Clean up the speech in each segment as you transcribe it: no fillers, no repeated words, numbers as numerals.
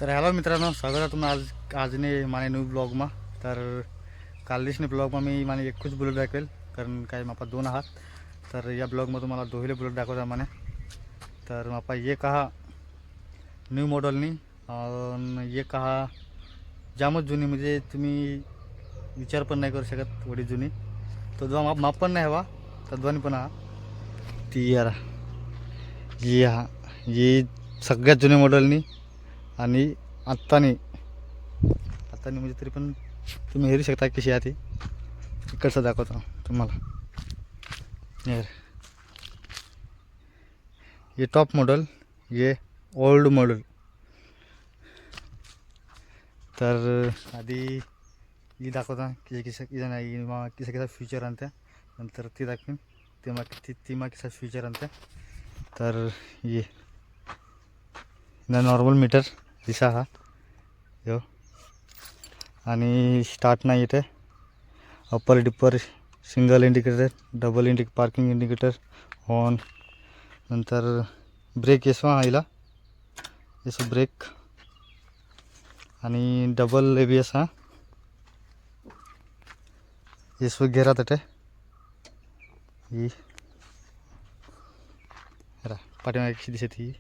तर हॅलो मित्रांनो, स्वागत आहे तुम्ही આજને મારે ન્યૂ બ્લોગમાં. तर कालदिसने ब्लॉगમાં मी माने एकच बुलेट दाखवेल, कारण काय मापा दोन आहात. तर या ब्लॉगमध्ये तुम्हाला दोहिले बुलेट दाखवता माने. तर मापा एक हा न्यू मॉडेलनी एक हा जामच जुनी, म्हणजे तुम्ही विचार पण नाही करू शकत एवढी जुनी. तो जो माप पण नाही हवा तद्वानी पण हा ती यार ही हा ही सगळ्यात जुनी मॉडेलनी. आणि आत्तानी म्हणजे तरी पण तुम्ही हेरू शकता कशी आहे ती. इकडचं दाखवतो तुम्हाला. ये टॉप मॉडल, ये ओल्ड मॉडल. तर आधी ही दाखवता की किसा नाही मग किसा फ्युचर आणत्या, नंतर ती दाखवीन ते मग ती मग किसा फ्युचर आणत्या. तर ये नॉर्मल मीटर दिसा हा यो, आणि स्टार्ट नाही येते. Upper dipper single indicator, double parking indicator on. नंतर ब्रेक येसवा आईला येसो ब्रेक, आणि डबल ABS हा येसो घेरा तटे ही रा पाठीमागची दिसत ही.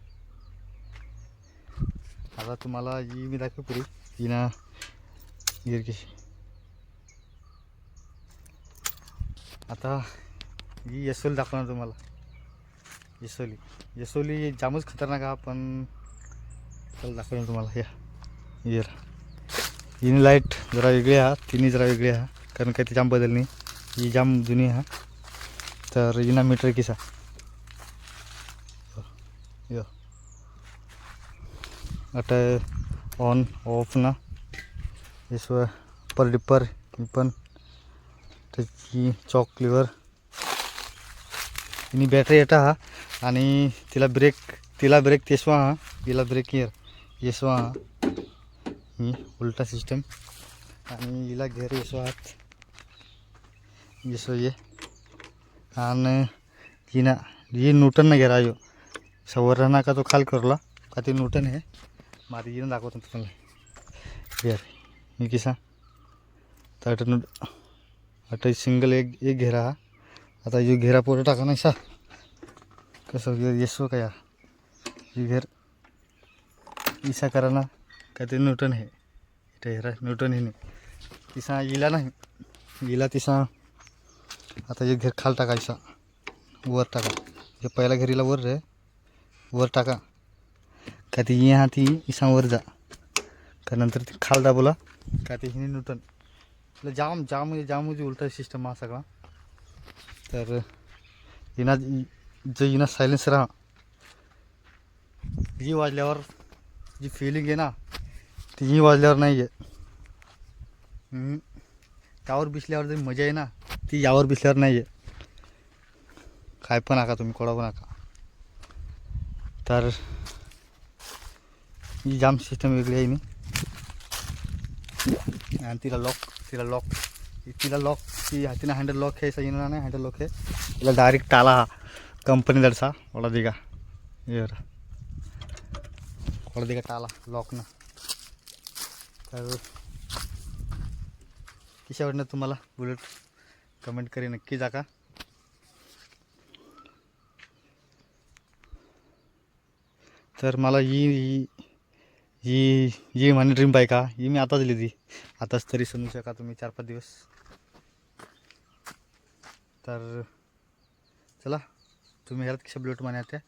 आता तुम्हाला ही मी दाखव पुरी ही ना गिर कशी. आता ही यसोली दाखवणार तुम्हाला. यसोली जामच खतरनाक हा, पण चल दाखवणार तुम्हाला. या येर ही लाईट जरा वेगळी हा, तिन्ही जरा वेगळी हा, कारण काही ती जाम बदलणी. ही जाम जुनी हा. तर हिना मीटर किसा यो आता ऑन ऑफ ना येसो पर डिपर ही पण त्याची चॉक लिव्हर. हिनी बॅटरी येता हा, आणि तिला ब्रेक तेसवा हा, हिला ब्रेक येसवा हा. ही उलटा सिस्टम, आणि हिला घेर येसो हात येसो ये. आणि ही न्यूटन न घेरा यो सवर राहणार का तो खाल करला का ते न्यूटन आहे. माझी येऊन दाखवतो तुम्हाला. यार मी किसा तर आता सिंगल एक घेरा हा. आता यो घेरा पोरं टाका नाही सा कसं येसो का यार. ही घेर इसा करा ना का ते न्यूटन आहे. इथे हेरा न्यूटन ही नाही तिसा इला नाही इला तिसा. आता एक घेर खाल टाकायचा वर टाका. जे पहिला घेरीला वर रे वर टाका का ती यहाँ ती इसा वर जा का नंतर ती खाल दाबला का ती हिने न्यूटन. जाम जाम जाम म्हणजे उलटा सिस्टम हा सगळा. तर हिना जो हिना सायलेन्सर हा ही वाजल्यावर जी फिलिंग आहे ना ती ही वाजल्यावर नाही आहे. त्यावर बिसल्यावर जी मजा आहे ना ती यावर बिसल्यावर नाही आहे. काय पण नका तुम्ही कोडा पण नका. तर ही जाम सिस्टम वेगळी आहे. आणि तिला लॉक ती हातीनं हँडल लॉक आहे. सही नाही हँडल लॉक आहे तिला डायरेक्ट टाला हा कंपनी दरसा ओला दिगा ये ओला दिगा टाला लॉक ना. तर कशा वाटणार तुम्हाला बुलेट कमेंट करी नक्की जा का. तर मला ही ही ही माझी ड्रीम बाईक हा. ही मी आताच लिहिली आताच तरी समजू शका तुम्ही 4-5 दिवस. तर चला तुम्ही ह्यात कशा बुलेट म्हणे त्या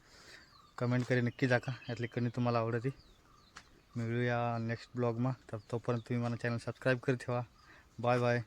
कमेंट करी नक्की जा का. यातली कणी तुम्हाला आवडती. मिळूया नेक्स्ट ब्लॉगमा. तर तोपर्यंत तुम्ही मला चॅनल सबस्क्राईब करी ठेवा. Bye bye.